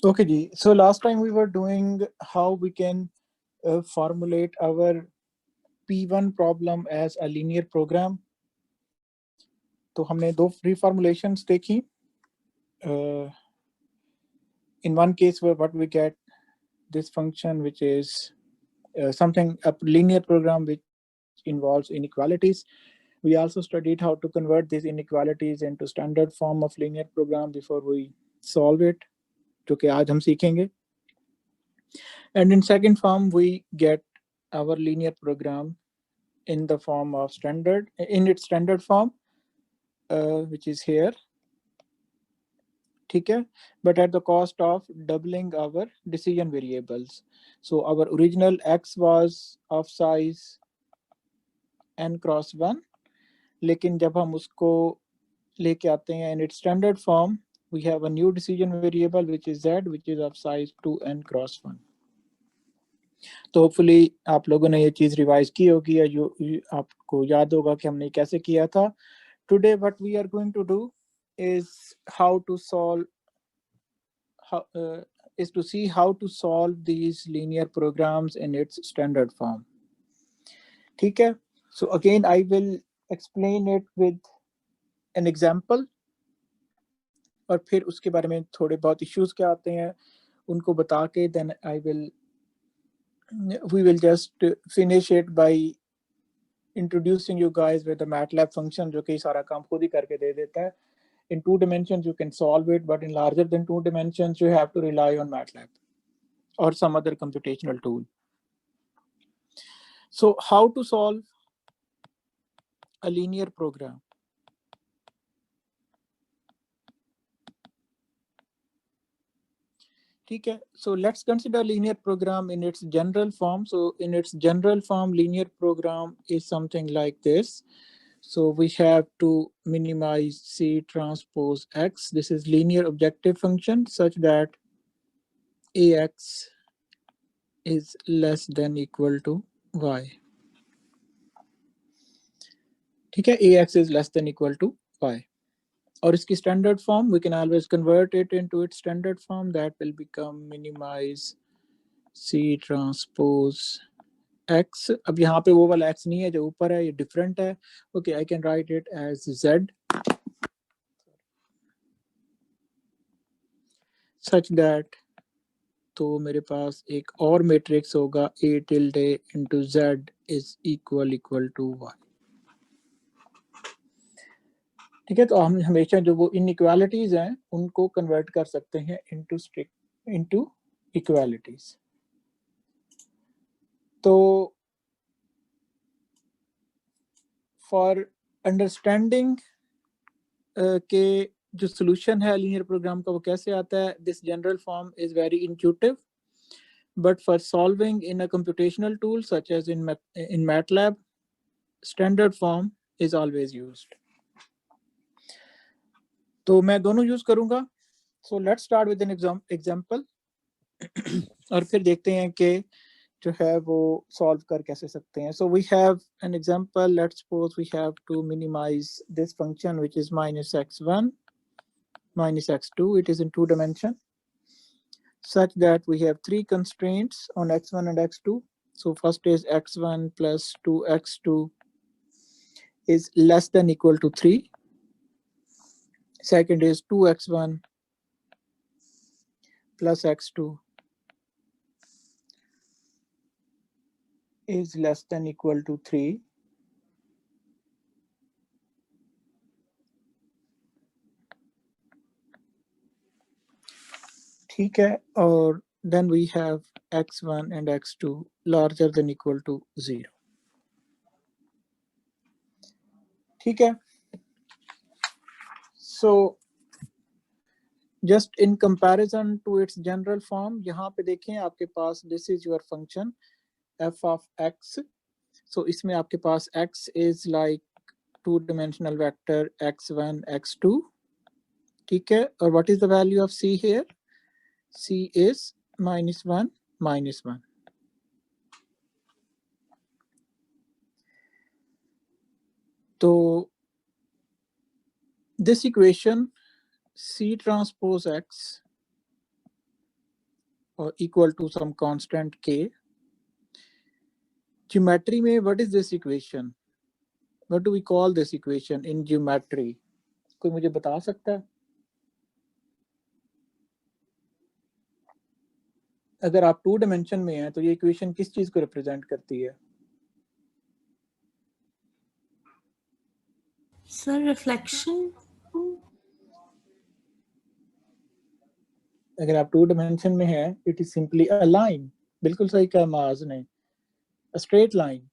Okay, Ji. So last time we were doing how we can formulate our P1 problem as a linear program. तो हमने दो reformulations देखी. Uh, in one case, where what we get this function, which is something a linear program which involves inequalities. We also studied how to convert these inequalities into standard form of linear program before we solve it, जो कि आज हम सीखेंगे. And in second form, we get our linear program in the form of standard, in its standard form, which is here. Okay, but at the cost of doubling our decision variables. So our original x was of size n cross 1, लेकिन जब हम उसको लेके आते हैं in its standard form, we have a new decision variable which is z, which is of size 2n cross 1. तो hopefully आप लोगों ने ये चीज़ रिवाइज की होगी या जो आपको याद होगा कि हमने कैसे किया था. Today what we are going to do is how to solve how, is to see how to solve these linear programs in its standard form. ठीक है. So again I will explain it with an example और फिर उसके बारे में थोड़े बहुत issues क्या आते हैं उनको बता के then we will just finish it by introducing you guys with the MATLAB function जो कि सारा काम खुद ही करके दे देता है. In 2 dimensions you can solve it, but in larger than 2 dimensions you have to rely on MATLAB or some other computational tool. So how to solve a linear program? Okay, so let's consider linear program in its general form. So in its general form, linear program is something like this. So we have to minimize C transpose X. This is linear objective function such that AX is less than equal to Y. Okay, AX is less than equal to Y. Or its standard form, we can always convert it into its standard form. That will become minimize C transpose X. अब यहाँ पे वो वाला X नहीं है जो ऊपर है, ये different है. Okay, I can write it as Z such that तो मेरे पास एक और मैट्रिक्स होगा A tilde into Z is equal to Y. ठीक है, तो हम हमेशा जो वो इनइक्वालिटीज हैं उनको कन्वर्ट कर सकते हैं इनटू इक्वालिटीज. तो फॉर अंडरस्टैंडिंग के जो सोल्यूशन है लीनियर प्रोग्राम का वो कैसे आता है, this general form is very intuitive, but for solving in a computational tool such as in MATLAB, standard form is always used. तो मैं दोनों यूज करूंगा. So let's start with an example और फिर देखते हैं कि जो है वो solve कर कैसे सकते हैं. So we have an example. Let's suppose we have to minimize this function which is minus x1 minus x2. It is in 2 dimension such that we have 3 constraints on x1 and x2. So first is x1 plus 2x2 is less than equal to 3. Second is 2x1 plus x2 is less than equal to 3. ठीक है, और then we have x1 and x2 larger than equal to 0. ठीक है. So just in comparison to its general form, यहाँ पे देखें आपके पास this is your function f of x. So इसमें आपके पास x is like 2-dimensional vector x1 x2. ठीक है, और what is the value of c here? C is -1 -1. तो this equation C transpose X or equal to some constant k. Geometry में what is this equation? What do we call this equation in geometry? कोई मुझे बता सकता है? अगर आप 2 dimension में हैं तो ये इक्वेशन किस चीज को रिप्रेजेंट करती है? Sir reflection. अगर आप 2 डायमेंशन में हैं, it is simply a line. बिल्कुल सही कहा माज ने. A straight line.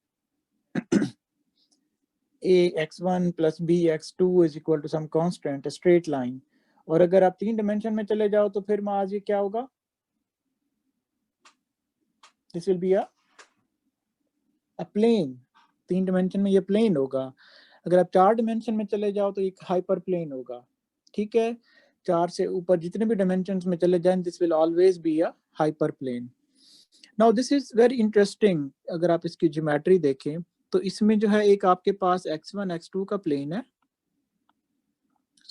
ax1 plus bx2 is equal to some constant, a straight line. और अगर आप 3 डायमेंशन में चले जाओ तो फिर माज ये क्या होगा? This will be a plane. 3 dimension में ये प्लेन होगा. अगर आप 4 डायमेंशन में चले जाओ तो एक हाइपर प्लेन होगा. ठीक है, 4 से ऊपर जितने भी डायमेंशंस में चले जाएं, this will always be a hyper plane. Now this is very interesting. अगर आप इसकी ज्योमेट्री देखें तो इसमें जो है एक आपके पास x1 x2 का प्लेन है,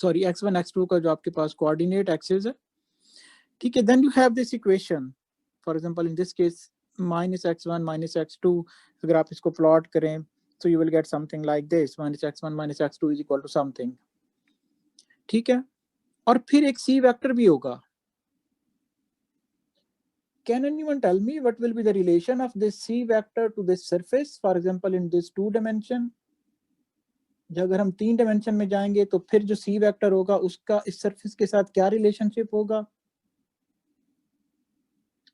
सॉरी x1 x2 का जो आपके पास कोऑर्डिनेट एक्सिस है. ठीक है, then you have this equation, for example in this case -x1 -x2. अगर आप इसको प्लॉट करें so you will get something like this, -x1 -x2 is equal to something. ठीक है, और फिर एक c वेक्टर भी होगा. Can anyone tell me what will be the relation of this c vector to this surface, for example in this 2 dimension? जब अगर हम 3 डायमेंशन में जाएंगे तो फिर जो c वेक्टर होगा उसका इस सरफेस के साथ क्या रिलेशनशिप होगा?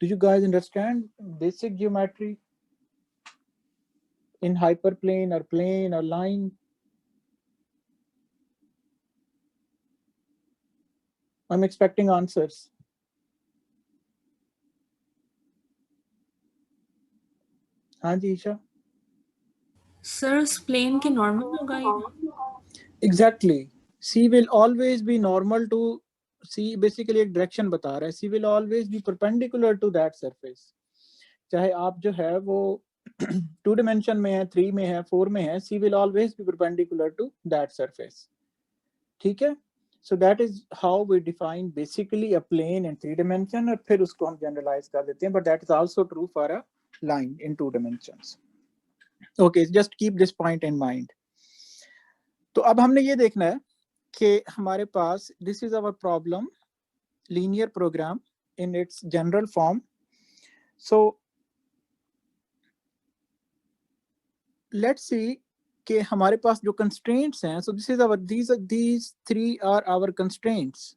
Do you guys understand basic geometry in hyperplane or plane or line? I'm expecting answers. हाँ जी ईशा. सर प्लेन के नॉर्मल होगा ये. Exactly. C will always be normal to C. Basically एक डायरेक्शन बता रहा है. C will always be perpendicular to that surface. चाहे आप जो है वो 2 डायमेंशन में है, 3 में है, 4 में है, C will always be perpendicular to that surface. ठीक है, so that is how we define basically a plane in 3 dimension, और फिर उसको हम जनरलाइज कर देते हैं, but that is also true for a line in 2 dimensions. Okay, just keep this point in mind. तो अब हमने ये देखना है कि हमारे पास this is our problem, linear program in its general form. So let's see कि हमारे पास जो constraints हैं, so this is our these 3 are our constraints.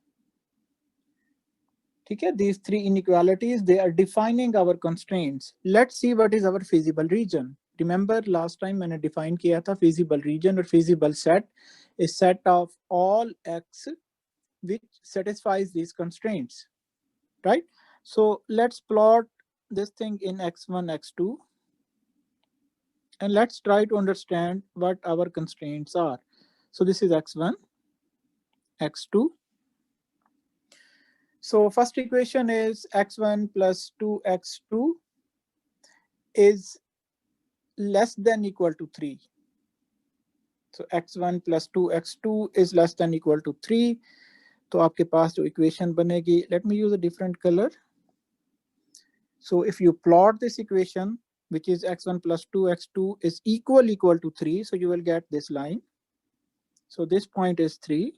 ठीक है, these 3 inequalities, they are defining our constraints. Let's see what is our feasible region. Remember last time मैंने define किया था feasible region और feasible set is set of all x which satisfies these constraints, right? So let's plot this thing in x1 x2 and let's try to understand what our constraints are. So this is x1 x2. So first equation is x1 plus 2x2 is less than equal to 3. So x1 plus 2x2 is less than equal to 3. तो आपके पास जो equation बनेगी, let me use a different color. So if you plot this equation, which is x1 plus 2x2 is equal to 3, so you will get this line. So this point is 3.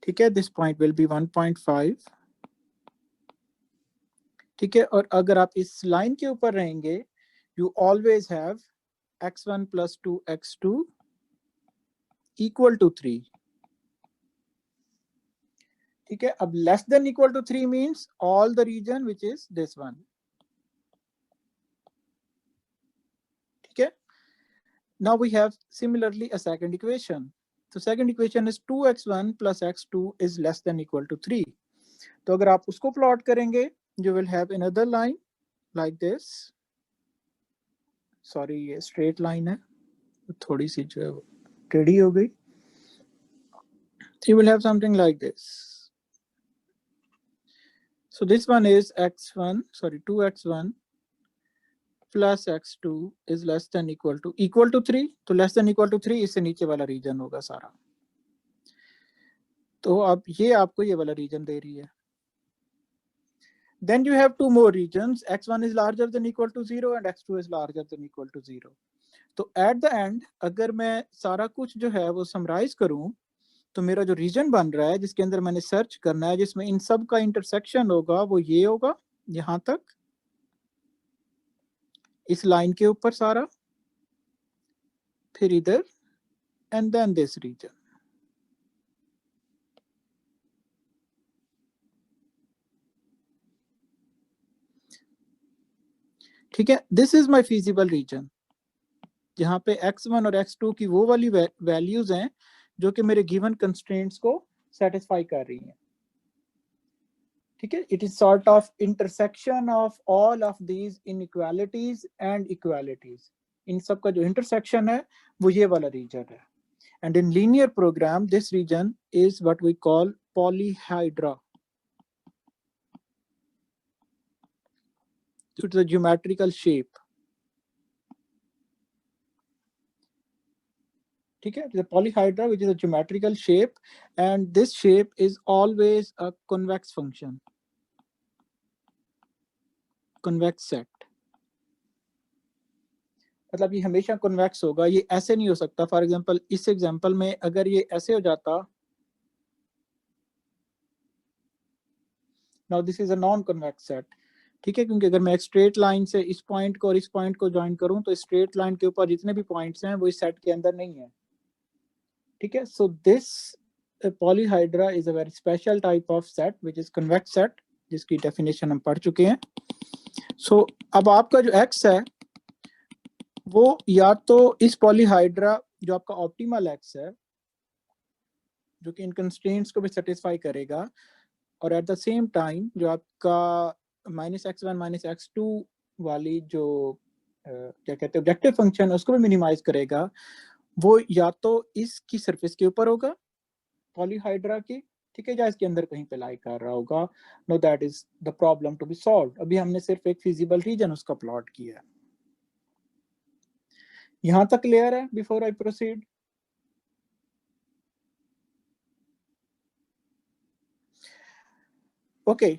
ठीक है, this point will be 1.5. ठीक है, और अगर आप इस line के ऊपर रहेंगे, you always have x1 plus 2x2 equal to 3. ठीक है, अब less than equal to 3 means all the region which is this one. ठीक है, now we have similarly a second equation. So second equation is 2x1 plus x2 is less than equal to 3. तो अगर आप उसको plot करेंगे, you will have another line like this. Sorry, ये straight line है, थोड़ी सी जो है टेढ़ी हो गई. You will have something like this. So this one is x1, sorry, 2x1 plus x2 is less than equal to 3. तो less than equal to 3 इससे नीचे वाला रीजन होगा सारा. तो अब ये आपको ये वाला रीजन दे रही है. Then you have two more regions, x1 is larger than equal to 0 and x2 is larger than equal to 0. तो एट द एंड अगर मैं सारा कुछ जो है वो समराइज करूं तो मेरा जो रीजन बन रहा है जिसके अंदर मैंने सर्च करना है जिसमें इन सब का इंटरसेक्शन होगा वो ये होगा, यहां तक इस लाइन के ऊपर सारा, फिर इधर एंड देन दिस रीजन. ठीक है, this is my feasible region जहां पे x1 और x2 की वो वाली वैल्यूज हैं जो कि मेरे गिवन कंस्ट्रेंट्स को सेटिस्फाई कर रही हैं. ठीक है, it is sort of intersection of all of these inequalities and equalities. इन सब का जो इंटरसेक्शन है वो ये वाला रीजन है. And in linear program this region is what we call polyhedra. It's a geometrical shape. ठीक है, the polyhedra which is a geometrical shape and this shape is always a convex function, convex set. मतलब ये हमेशा convex होगा, ये ऐसे नहीं हो सकता. फॉर एग्जांपल इस एग्जांपल में अगर ये ऐसे हो जाता, now this is a non convex set. ठीक है, क्योंकि अगर मैं एक स्ट्रेट लाइन से इस पॉइंट को और इस पॉइंट को ज्वाइन करूं तो स्ट्रेट लाइन के ऊपर जितने भी पॉइंट्स हैं वो इस सेट के अंदर नहीं है. ठीक है, so this polyhedra is a very special type of set which is convex set, जिसकी डेफिनेशन हम पढ़ चुके हैं. सो अब आपका जो x है वो या तो इस पॉलीहाइड्रा जो आपका ऑप्टिमल x है जो कि इन कंस्ट्रेंट्स को भी सेटिस्फाई करेगा और एट द सेम टाइम जो आपका -x1 -x2 वाली जो क्या कहते हैं ऑब्जेक्टिव फंक्शन है उसको भी मिनिमाइज करेगा, वो या तो इसकी सरफेस के ऊपर होगा पॉलीहाइड्रा की, ठीक है, या इसके अंदर कहीं पे लाई कर रहा होगा. No, that is the problem to be solved. अभी हमने सिर्फ एक फिजिबल रीजन उसका प्लॉट किया है. यहां तक क्लियर है बिफोर आई प्रोसीड? ओके,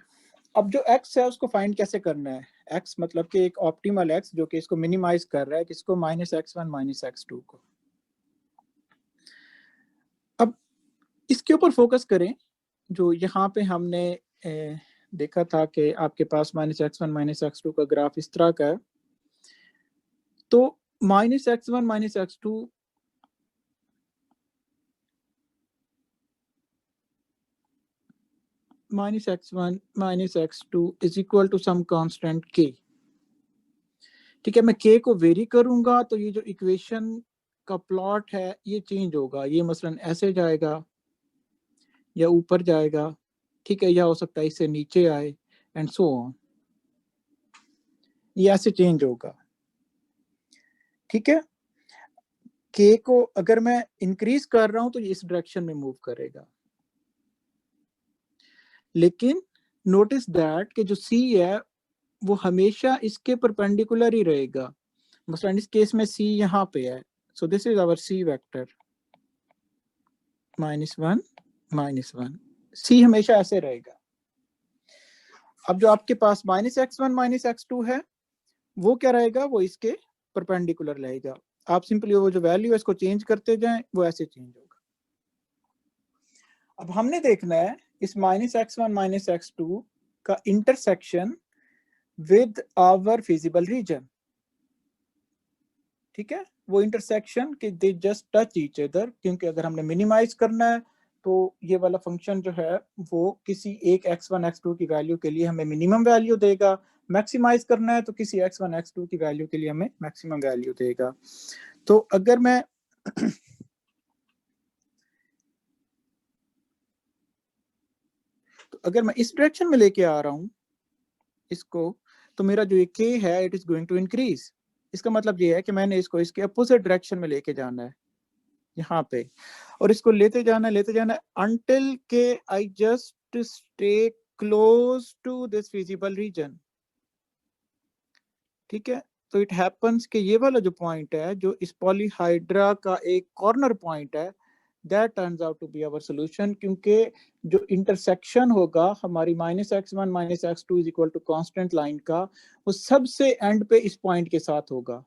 अब जो x है उसको फाइंड कैसे करना है. x मतलब कि एक ऑप्टिमल x जो कि इसको मिनिमाइज कर रहा है, किसको, -x1 -x2 को. अब इसके ऊपर फोकस करें. जो यहाँ पे हमने देखा था कि आपके पास -x1 -x2 का ग्राफ इस तरह का है. तो -x1 -x2 -x1 -x2 is equal to some constant k. ठीक है, मैं k को वेरी करूंगा तो ये जो इक्वेशन का प्लॉट है ये चेंज होगा. ये मसलन ऐसे जाएगा या ऊपर जाएगा, ठीक है, या हो सकता है इससे नीचे आए एंड सो ऑन. ये ऐसे चेंज होगा. ठीक है, k को अगर मैं इंक्रीज कर रहा हूं तो ये इस डायरेक्शन में मूव करेगा. लेकिन नोटिस दैट कि जो c है वो हमेशा इसके परपेंडिकुलर ही रहेगा. मसलन इस केस में c यहाँ पे है, so this is our c vector -1 -1. c हमेशा ऐसे रहेगा. अब जो आपके पास -x1 -x2 है वो क्या रहेगा, वो इसके परपेंडिकुलर रहेगा. आप सिंपली वो जो वैल्यू है इसको चेंज करते जाएं, वो ऐसे चेंज होगा. अब हमने देखना है इस -x1 -x2 का intersection with our feasible region. ठीक है, वो इंटरसेक्शन कि they just touch each other, क्योंकि अगर हमने मिनिमाइज करना है तो ये वाला फंक्शन जो है वो किसी एक x1 x2 की वैल्यू के लिए हमें मिनिमम वैल्यू देगा, मैक्सिमाइज करना है तो किसी x1 x2 की वैल्यू के लिए हमें मैक्सिमम वैल्यू देगा. तो अगर मैं इस डायरेक्शन में लेके आ रहा हूं इसको, तो मेरा जो ये k है it is going to increase. इसका मतलब ये है कि मैंने इसको इसके अपोजिट डायरेक्शन में लेके जाना है यहाँ पे, और इसको लेते जाना until के I just stay close to this feasible region. ठीक है, तो इट हैपन्स कि ये वाला जो पॉइंट है जो इस पॉलीहाइड्रा का एक कॉर्नर पॉइंट है, that turns out to be our solution, क्योंकि जो इंटरसेक्शन होगा हमारी -x1 -x2 is equal to constant line का, वो सबसे एंड पे इस पॉइंट के साथ होगा।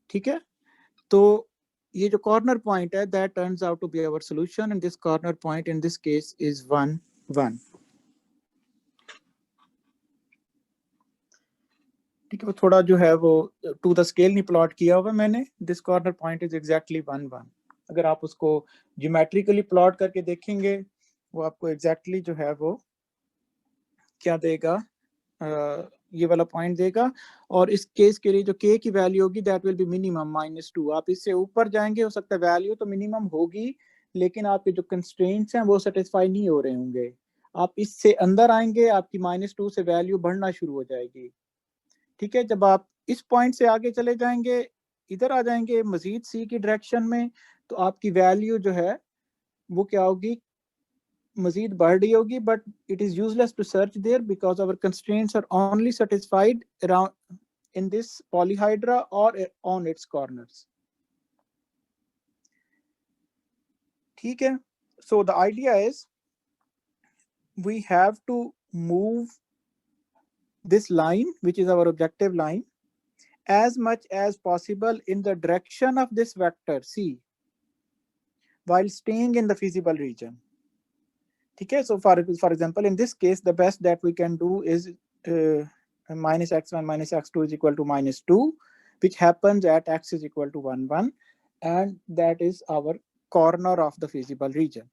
ठीक है, तो ये जो कॉर्नर पॉइंट है that turns out to be our solution, and this corner point in this case is 1 1। ठीक है, वो थोड़ा जो है वो टू द स्केल नहीं प्लॉट किया हुआ मैंने। This corner point is exactly 1 1। अगर आप उसको ज्योमेट्रिकली प्लॉट करके देखेंगे वो आपको एग्जैक्टली जो है वो क्या देगा, ये वाला पॉइंट देगा। और इस केस के लिए जो k की वैल्यू होगी दैट विल बी मिनिमम -2। आप इससे ऊपर जाएंगे, हो सकता है वैल्यू तो मिनिमम होगी लेकिन आपके जो कंस्ट्रेंट्स हैं वो सेटिस्फाई नहीं हो रहे होंगे। आप इससे अंदर आएंगे, आपकी -2 से वैल्यू बढ़ना शुरू हो जाएगी। ठीक है, जब आप इस पॉइंट से आगे चले जाएंगे, इधर आ जाएंगे मजीद c की डायरेक्शन में, तो आपकी वैल्यू जो है वो क्या होगी, मजीद बढ़ रही होगी। But it is useless to search there because our constraints are only satisfied around in this polyhedra or on its corners. ठीक है, so the idea is we have to move this line, which is our objective line, as much as possible in the direction of this vector c while staying in the feasible region. ठीक है, so for example in this case the best that we can do is -x1 -x2 is equal to -2, which happens at x is equal to 1 1, and that is our corner of the feasible region.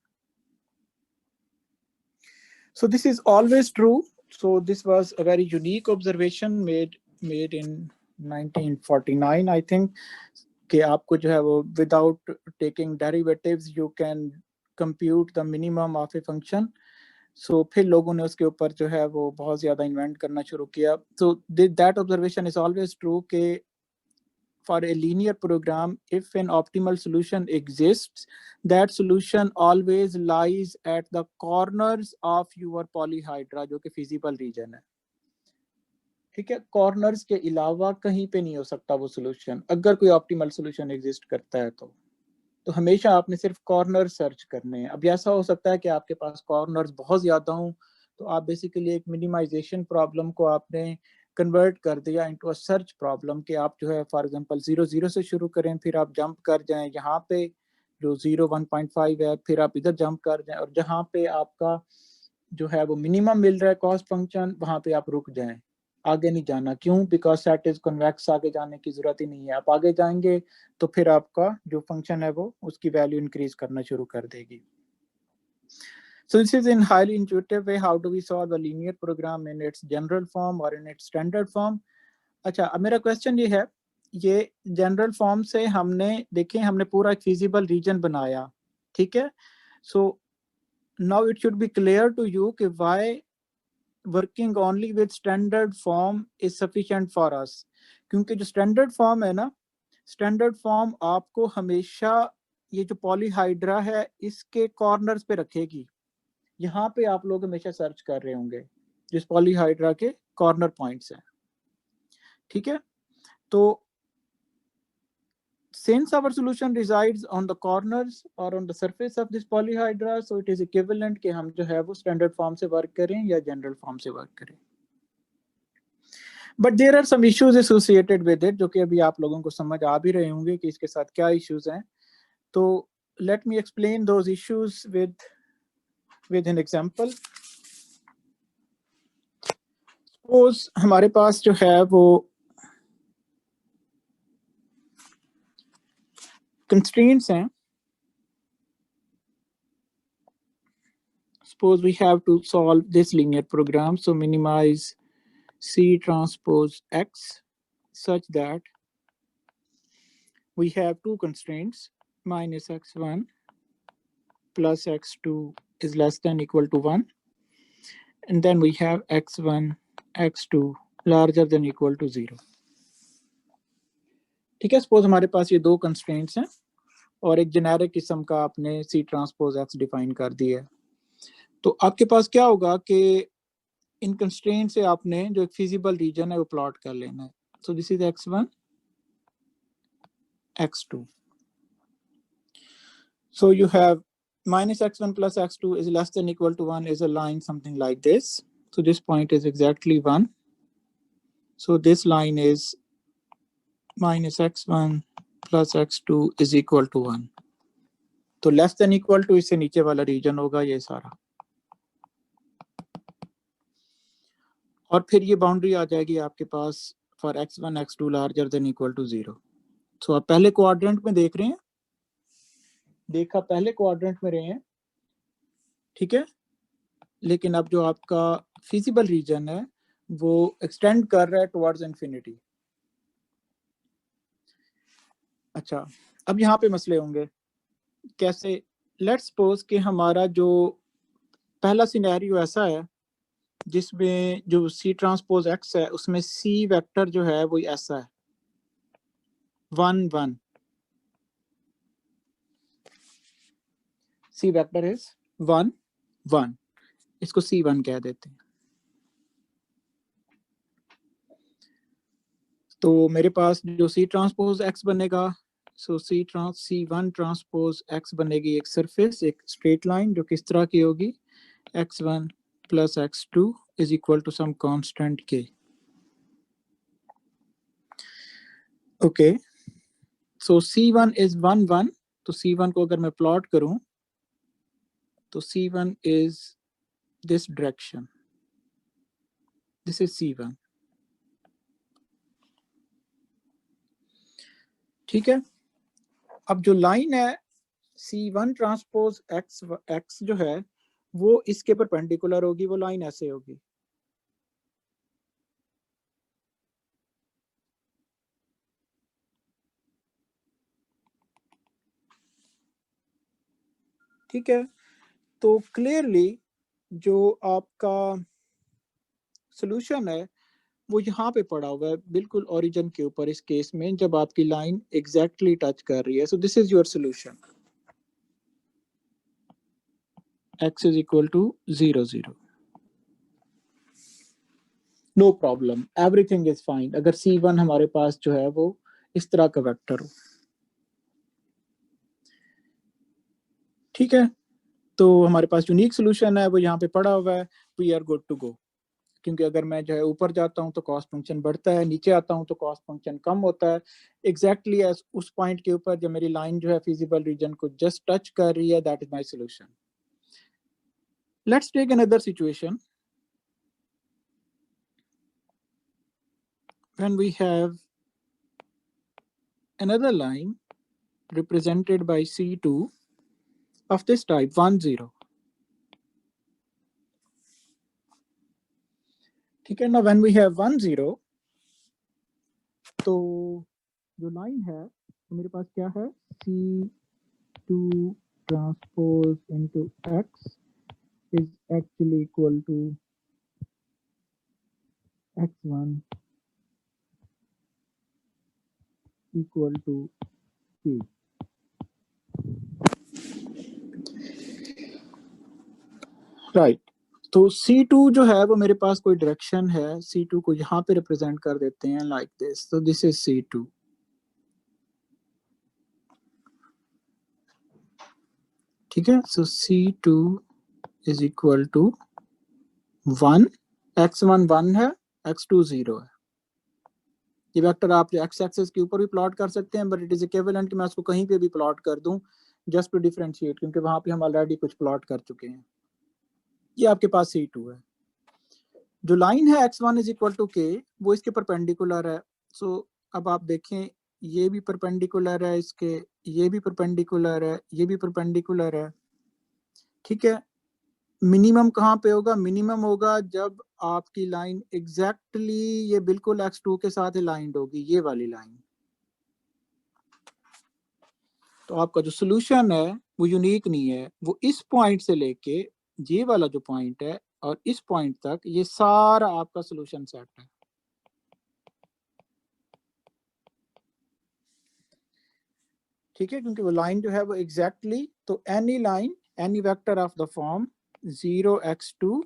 So this is always true. So this was a very unique observation made in 1949 I think, कि आपको जो है वो without taking derivatives you can compute the minimum of a function. So फिर लोगों ने उसके ऊपर जो है वो बहुत ज़्यादा इन्वेंट करना शुरू किया। So that observation is always true कि for a linear program, if an optimal solution exists, that solution always lies at the corners of your polyhedra, जो कि feasible region है। ठीक है, कॉर्नर्स के अलावा कहीं पे नहीं हो सकता वो सोल्यूशन, अगर कोई ऑप्टिमल सोल्यूशन एग्जिस्ट करता है तो हमेशा आपने सिर्फ कॉर्नर सर्च करने हैं। अब ऐसा हो सकता है कि आपके पास कॉर्नर्स बहुत ज़्यादा हों, तो आप बेसिकली एक मिनिमाइजेशन प्रॉब्लम को आपने कन्वर्ट कर दिया इनटू अ सर्च प्रॉब्लम, कि आप जो है फॉर एग्जांपल 0 0 से शुरू करें, फिर आप जंप कर जाएं यहाँ पे जो 0 1.5 है, फिर आप इधर जंप कर जाएं और जहाँ पे आपका जो है वो मिनिमम मिल रहा है कॉस्ट फंक्शन, वहाँ पे आप रुक जाएं, आगे नहीं जाना। क्यों? बिकॉज सेट इज कन्वेक्स, आगे जाने की जरूरत ही नहीं है। आप आगे जाएंगे तो फिर आपका जो फंक्शन है वो उसकी वैल्यू इंक्रीज करना शुरू कर देगी। So this is in highly intuitive way how do we solve a linear program in its general form or in its standard form. अच्छा, अब मेरा क्वेश्चन ये है, ये जनरल फॉर्म से हमने देखें, हमने पूरा एक फिजिबल रीजन बनाया। ठीक है, so now it should be clear to you कि why working only with standard form is sufficient for us. क्योंकि जो स्टैंडर्ड फॉर्म है ना, स्टैंडर्ड फॉर्म आपको हमेशा ये जो पॉलीहाइड्रा है इसके कॉर्नर्स पे रखेगी। यहाँ पे आप लोग हमेशा सर्च कर रहे होंगे जिस पॉलीहाइड्रा के कॉर्नर पॉइंट्स हैं। ठीक है, तो since our solution resides on the corners or on the surface of this polyhedra, so it is equivalent कि हम जो है वो स्टैंडर्ड फॉर्म से वर्क करें या जनरल फॉर्म से वर्क करें। But there are some issues associated with it, जो कि अभी आप लोगों को समझ आ भी रहे होंगे कि इसके साथ क्या इश्यूज हैं। तो let me explain those issues with an example. Suppose हमारे पास जो है वो कंस्ट्रेंट्स हैं। Suppose we have to solve this linear program, so minimize C transpose X such that we have two constraints, minus x1 plus x2 is less than equal to 1, and then we have x1 x2 larger than equal to 0. ठीक है, suppose हमारे पास ये दो constraints हैं और एक generic किस्म का आपने C ट्रांसपोज X डिफाइन कर दिया है। तो आपके पास क्या होगा कि इन कंस्ट्रेंट से आपने जो एक फिजिबल रीजन है वो प्लॉट कर लेना है। So this is x1 x2। So you have minus x1 plus x2 is less than equal to 1 is a line something like this. So this point is exactly 1. So this line is minus x1 plus x2 is equal to 1. तो less than equal to इससे नीचे वाला reason होगा ये सारा, और फिर ये बाउंड्री आ जाएगी आपके पास for x1 x2 larger than equal to 0. So आप पहले क्वाड्रेंट में देख रहे हैं, देखा पहले क्वाड्रेंट में रहे हैं, ठीक है, लेकिन अब जो आपका फिजिबल रीजन है वो एक्सटेंड कर रहा है टुवर्ड्स इंफिनिटी. अच्छा, अब यहाँ पे मसले होंगे कैसे. लेट्स सपोज कि हमारा जो पहला सिनेरियो ऐसा है जिसमें जो सी ट्रांसपोज एक्स है उसमें सी वेक्टर जो है वो ऐसा है 1 1. सी वेक्टर इज 1 1, इसको C1 कह देते हैं. तो मेरे पास जो सी ट्रांसपोज एक्स बनेगा, सो C1 ट्रांसपोज एक्स बनेगी एक सरफेस, एक स्ट्रेट लाइन जो किस तरह की होगी, x1 plus x2 is equal to some constant k. Okay, so C1 is 1 1. तो C1 को अगर मैं प्लॉट करूं तो C1 is this direction, this is C1. ठीक है, अब जो लाइन है C1 ट्रांसपोज x जो है वो इसके परपेंडिकुलर होगी, वो लाइन ऐसे होगी. ठीक है, तो क्लियरली जो आपका सॉल्यूशन है वो यहाँ पे पड़ा हुआ है बिल्कुल ओरिजिन के ऊपर, इस केस में जब आपकी लाइन एग्जैक्टली टच कर रही है. So this is your solution, x is equal to 0 0. No problem, everything is fine अगर C1 हमारे पास जो है वो इस तरह का वेक्टर हो. ठीक है, तो हमारे पास यूनिक सॉल्यूशन है वो यहाँ पे पड़ा हुआ है. We are good to go. क्योंकि अगर मैं जो है ऊपर जाता हूँ तो कॉस्ट फंक्शन बढ़ता है, नीचे आता हूँ तो कॉस्ट फंक्शन कम होता है. एग्जैक्टली उस पॉइंट के ऊपर जब मेरी लाइन जो है फिजिबल रीजन को जस्ट टच कर रही है, that is my solution. Let's take another situation when we have another line represented by C2 of this type 1 0. ठीक है ना, when we have 1 0 तो जो लाइन है तो मेरे पास क्या है, C2 transpose into x is actually equal to x1 equal to k. Right, तो C2 जो है वो मेरे पास कोई डायरेक्शन है, C2 को यहाँ पे रिप्रेजेंट कर देते हैं लाइक दिस. तो दिस इज C2. ठीक है, सो C2 is equal to 1, x1 1 है, x2 0 है. ये वेक्टर आप एक्स एक्सिस के ऊपर भी प्लॉट कर सकते हैं, बट इट इज इक्विवेलेंट कि मैं उसको कहीं पे भी प्लॉट कर दूं जस्ट टू डिफरेंशिएट, क्योंकि वहां पे हम ऑलरेडी कुछ प्लॉट कर चुके हैं. ये आपके पास C2 है. जो लाइन है x1 is equal to k वो इसके परपेंडिकुलर है. सो अब आप देखें ये भी परपेंडिकुलर है इसके, ये भी परपेंडिकुलर है, ये भी परपेंडिकुलर है. ठीक है, मिनिमम कहाँ पे होगा, मिनिमम होगा जब आपकी लाइन एग्जैक्टली ये बिल्कुल x2 के साथ अलाइंड होगी, ये वाली लाइन. तो आपका जो सॉल्यूशन है वो यूनिक नहीं है, वो इस पॉइंट से लेके ये वाला जो पॉइंट है और इस पॉइंट तक ये सारा आपका सॉल्यूशन सेट है. ठीक है, क्योंकि वो लाइन जो है वो एग्जैक्टली, तो any line any vector of the form 0x2,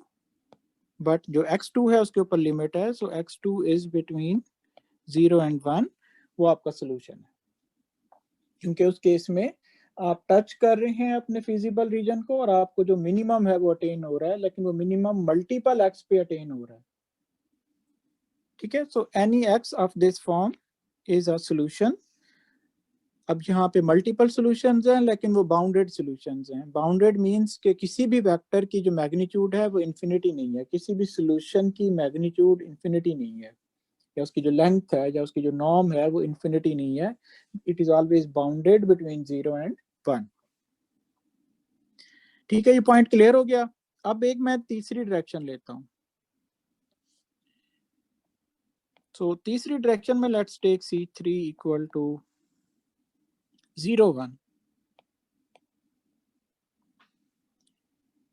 but जो x2 है उसके ऊपर लिमिट है, सो x2 इज बिटवीन 0 and 1, वो आपका सॉल्यूशन है. क्योंकि उस केस में आप टच कर रहे हैं अपने फिजिबल रीजन को और आपको जो मिनिमम है वो अटेन हो रहा है, लेकिन वो मिनिमम मल्टीपल एक्स पे अटेन हो रहा है। ठीक है, so any x of this form is a solution. अब यहाँ पे मल्टीपल सॉल्यूशंस हैं, लेकिन वो बाउंडेड सॉल्यूशंस हैं। बाउंडेड मींस कि किसी भी वेक्टर की जो मैग्नीट्यूड है वो इन्फिनिटी नहीं है, किसी भी सॉल्यूशन की मैग्नीट्यूड इन्फिनिटी नहीं है, या उसकी जो लेंथ है या उसकी जो नॉर्म है वो इन्फिनिटी नहीं है। It is always bounded between 0 and 1। ठीक है, ये पॉइंट क्लियर हो गया। अब एक मैं तीसरी डायरेक्शन लेता हूँ। सो तीसरी डायरेक्शन में let's take C3 equal to 0 1।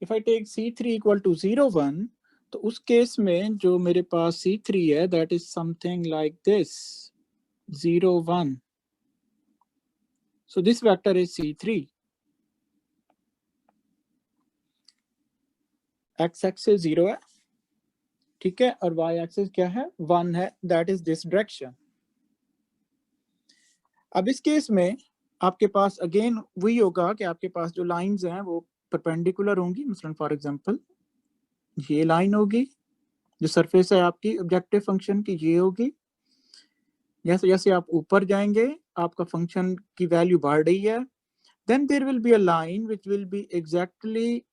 If I take C3 equal to 0 1, तो उस केस में जो मेरे पास C3 है that is something like this 0 1। So this vector is C3। X axis 0 है, ठीक है, और वाई एक्सिस क्या है, 1 है, दैट इज दिस डायरेक्शन। अब इस केस में आपके पास अगेन वही होगा कि आपके पास जो लाइंस हैं वो परपेंडिकुलर होंगी। मसलन फॉर एग्जांपल ये लाइन होगी, जो सरफेस है आपकी ऑब्जेक्टिव फंक्शन की ये होगी। जैसे जैसे आप ऊपर जाएंगे आपका फंक्शन की वैल्यू बढ़ रही है, then there will be a line which will be exactly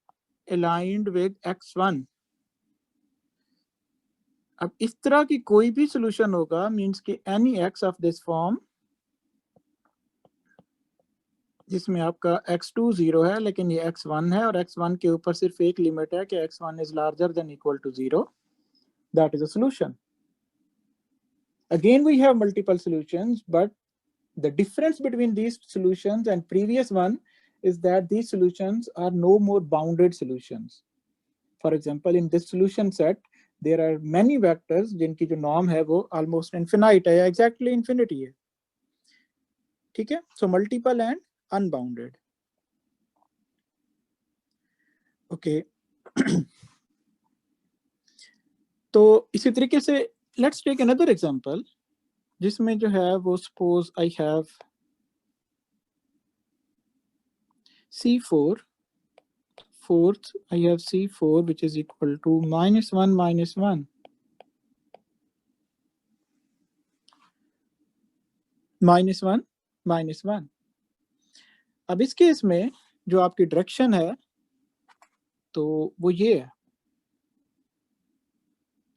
aligned with x1। अब इस तरह की कोई भी सॉल्यूशन होगा मींस कि any x of this form जिसमें आपका x2 0 है लेकिन ये x1 है, और x1 के ऊपर सिर्फ एक लिमिट है कि x1 is larger than equal to 0, that is a solution। Again we have multiple solutions, but the difference between these solutions and previous one is that these solutions are no more bounded solutions। For example, in this solution set there are many vectors जिनकी जो norm है वो almost infinite है या exactly infinity है। ठीक है, so multiple and unbounded। Okay तो इसी तरीके से लेट्स टेक अनदर एग्जांपल जिसमें जो है वो suppose I have C4 fourth, I have C4 which is equal to -1 -1 -1 -1। अब इस केस में जो आपकी डायरेक्शन है तो वो ये है।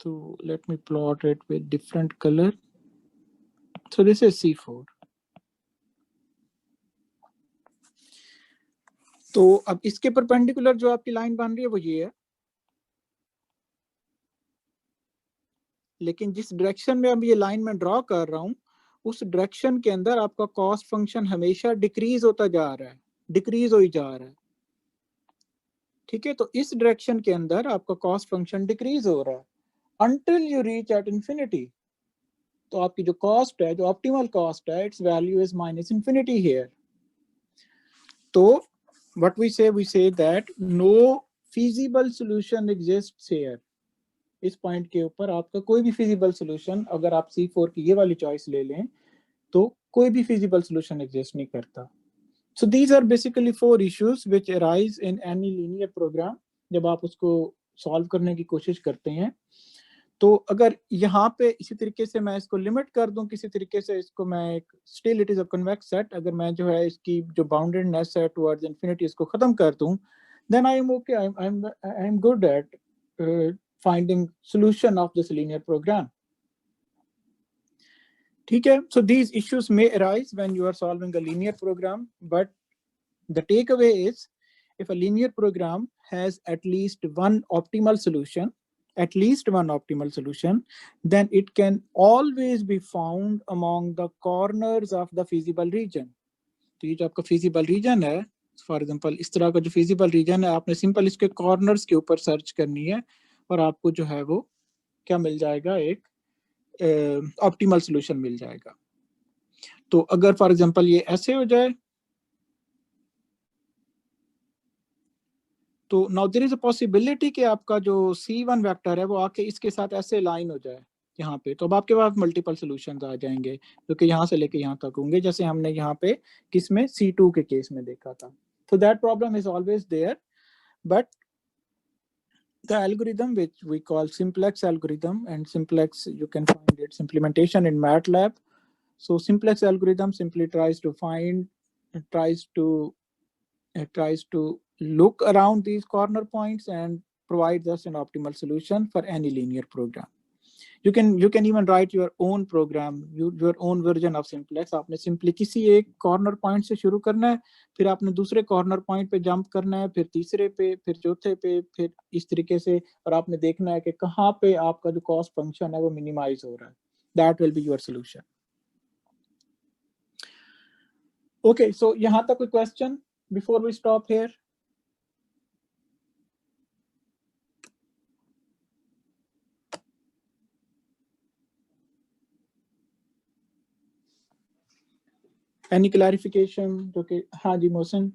तो let me plot it with different colour. So this is C4। तो अब इसके परपेंडिकुलर जो आपकी लाइन बन रही है वो ये है, लेकिन जिस डायरेक्शन में अब ये लाइन में ड्रॉ कर रहा हूँ उस डायरेक्शन के अंदर आपका कॉस्ट फंक्शन हमेशा डिक्रीज होता जा रहा है, डिक्रीज हो ही जा रहा है। ठीक है, तो इस डायरेक्शन के अंदर आपका कॉस्ट फंक्शन डिक्रीज हो रहा है until you reach at infinity। तो आपकी जो कॉस्ट है, जो ऑप्टिमल कॉस्ट है, it's value is minus infinity here. तो what we say that no feasible solution exists here। इस पॉइंट के ऊपर आपका कोई भी feasible solution, अगर आप C4 की ये वाली चॉइस ले लें तो कोई भी feasible solution exist नहीं करता। So these are basically 4 issues which arise in any linear program जब आप उसको सॉल्व करने की कोशिश करते हैं। तो अगर यहाँ पे इसी तरीके से मैं इसको लिमिट कर दूं, किसी तरीके से इसको मैं एक still it is a convex set, अगर मैं जो है इसकी जो बाउंडेडनेस है टुवर्ड्स इंफिनिटी इसको खत्म कर दूं, then I am okay, I am good at finding solution of this linear program। ठीक है, so these issues may arise when you are solving a linear program, but the takeaway is if a linear program has at least one optimal solution, then it can always be found among the corners of the feasible region। तो ये जो आपका feasible region है, for example इस तरह का जो feasible region है, आपने सिंपल इसके कॉर्नर्स के ऊपर सर्च करनी है और आपको जो है वो क्या मिल जाएगा, एक ऑप्टिमल सोल्यूशन मिल जाएगा। तो अगर फॉर एग्जांपल ये ऐसे हो जाए, तो now there is a possibility कि आपका जो C1 वेक्टर है वो आके इसके साथ ऐसे लाइन हो जाए। यहाँ पे, तो अब आपके पास मल्टीपल सॉल्यूशंस आ जाएंगे जो कि यहाँ से लेके यहाँ तक होंगे, जैसे हमने यहाँ पे किसमें C2 के केस में देखा था. So that problem is always there, but the algorithm which we call simplex algorithm, and simplex you can find its implementation in MATLAB. So simplex algorithm simply tries to look around these corner points and provides us an optimal solution for any linear program. You can even write your own program, your own version of simplex. आपने simply किसी एक corner point से शुरू करना है, फिर आपने दूसरे corner point पे jump करना है, फिर तीसरे पे, फिर चौथे पे, फिर इस तरीके से, और आपने देखना है कि कहाँ पे आपका जो cost function है वो minimize हो रहा है. That will be your solution. Okay, so यहाँ तक कोई question before we stop here? Any clarification? जो कि हाँ जी मोहसिन.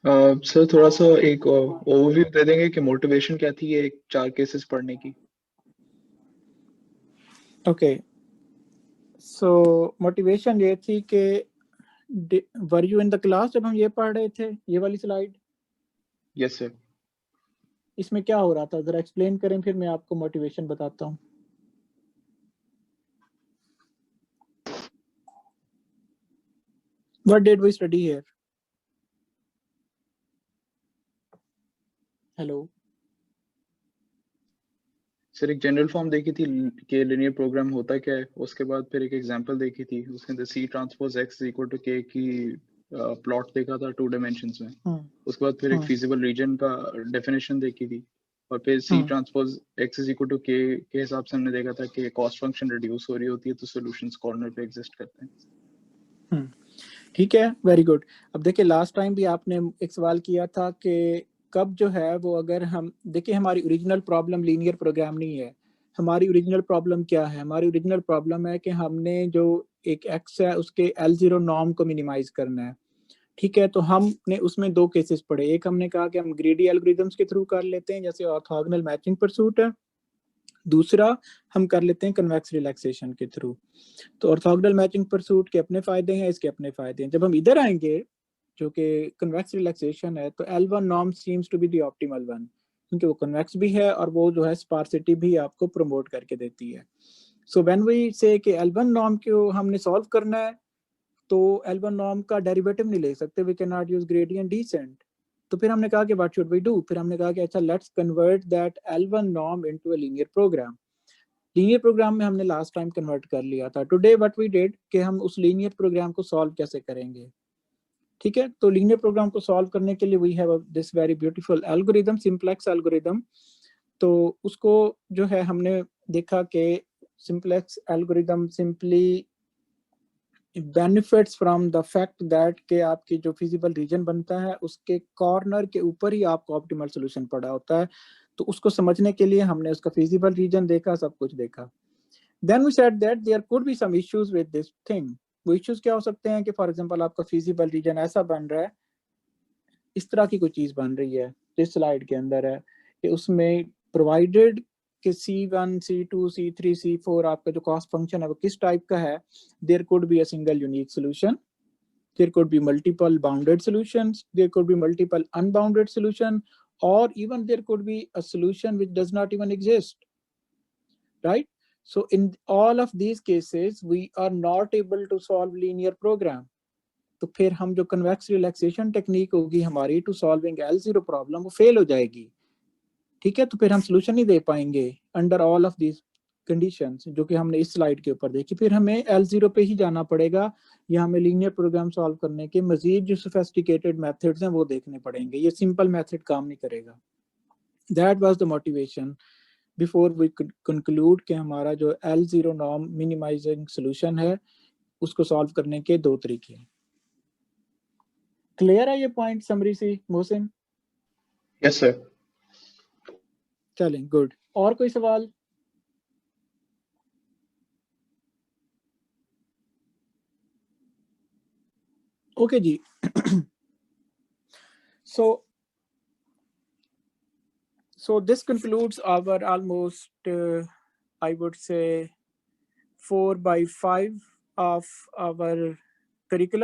सर थोड़ा सा एक ओवरव्यू दे देंगे कि मोटिवेशन क्या थी ये 4 केसेस पढ़ने की. Okay, so motivation ये थी कि were you in the class जब हम ये पढ़ रहे थे, ये वाली स्लाइड? Yes sir. इसमें क्या हो रहा था जरा एक्सप्लेन करें, फिर मैं आपको मोटिवेशन बताता हूँ. What did we study here? Hello. Sir एक जनरल फॉर्म देखी थी कि लिनियर प्रोग्राम होता क्या है, उसके बाद फिर एक एग्जांपल देखी थी, उसके अंदर C transpose X is equal to K की प्लॉट देखा था 2 डायमेंशंस में. उसके बाद फिर एक फीजिबल रीजन का डेफिनेशन देखी थी, और फिर C transpose X is equal to K के हिसाब से हमने देखा था कि कॉस्ट फंक्शन रिड्यूस हो रही होती है तो सॉल्यूशंस कॉर्नर पे एग्जिस्ट करते हैं. ठीक है, वेरी गुड. अब देखिए लास्ट टाइम भी आपने एक सवाल किया था कि कब जो है वो, अगर हम देखिए हमारी ओरिजिनल प्रॉब्लम लीनियर प्रोग्राम नहीं है. हमारी ओरिजिनल प्रॉब्लम क्या है? हमारी ओरिजिनल प्रॉब्लम है कि हमने जो एक एक्स है उसके L0 नॉर्म को मिनिमाइज करना है. ठीक है, तो हमने उसमें 2 केसेस पढ़े. एक हमने कहा कि हम ग्रीडी एल्गोरिथम्स के थ्रू कर लेते हैं जैसे ऑर्थोगोनल मैचिंग परसूट है. दूसरा हम कर लेते हैं कन्वेक्स रिलैक्सेशन के थ्रू. तो ऑर्थोगोनल मैचिंग परसूट के अपने फायदे हैं, इसके अपने फायदे हैं. जब हम इधर आएंगे जो कि कन्वेक्स रिलैक्सेशन है, तो L1 norm seems to be the optimal one, क्योंकि वो कन्वेक्स भी है और वो जो है स्पार्सिटी भी आपको प्रमोट करके देती है. सो व्हेन वी से कि L1 नॉर्म को हमने सॉल्व करना है, तो L1 नॉर्म का डेरिवेटिव नहीं ले सकते, we can not use gradient descent. तो फिर हमने कहा कि व्हाट शुड वी डू? फिर हमने कहा कि अच्छा let's convert that L1 norm into a linear program. Linear program में हमने लास्ट टाइम कन्वर्ट कर लिया था. टुडे व्हाट वी डिड कि हम उस लीनियर प्रोग्राम को सॉल्व कैसे करेंगे. ठीक है, तो लीनियर प्रोग्राम को सॉल्व करने के लिए we have this very beautiful algorithm, simplex algorithm. तो उसको जो है हमने देखा कि simplex algorithm simply benefits from the fact that कि आपकी जो फिजिबल रीजन बनता है उसके कॉर्नर के ऊपर ही आपको ऑप्टिमल सॉल्यूशन पड़ा होता है. तो उसको समझने के लिए हमने उसका फिजिबल रीजन देखा, सब कुछ देखा. Then we said that there could be some issues with this thing. वो इश्यूज क्या हो सकते हैं कि फॉर एग्जांपल आपका फिजिबल रीजन ऐसा बन रहा है, इस तरह की कोई चीज बन रही है जिस स्लाइड के अंदर है कि उसमें प्रोवाइडेड कि C1 C2 C3 C4 आपका जो कॉस्ट फंक्शन है वो किस टाइप का है. There could be a single unique solution, there could be multiple bounded solutions, there could be multiple unbounded solution, or even there could be a solution which does not even exist, right? So in all of these cases we are not able to solve linear program. तो फिर हम जो convex relaxation technique होगी हमारी to solving L0 problem वो fail हो जाएगी. ठीक है, तो फिर हम solution नहीं दे पाएंगे under all of these conditions जो कि हमने इस स्लाइड के ऊपर देखी. फिर हमें L0 पे ही जाना पड़ेगा या हमें लीनियर प्रोग्राम सॉल्व करने के मजीद जो सोफिस्टिकेटेड मेथड्स हैं वो देखने पड़ेंगे. ये सिंपल मेथड काम नहीं करेगा. That was the motivation before we could conclude कि हमारा जो L0 नॉर्म मिनिमाइजिंग सॉल्यूशन है उसको सॉल्व करने के 2 तरीके हैं. क्लियर है ये पॉइंट समरी से मोहसिन? Yes sir. चलें, गुड. और कोई सवाल? Okay ji. So this concludes our almost I would say 4/5 of our curriculum.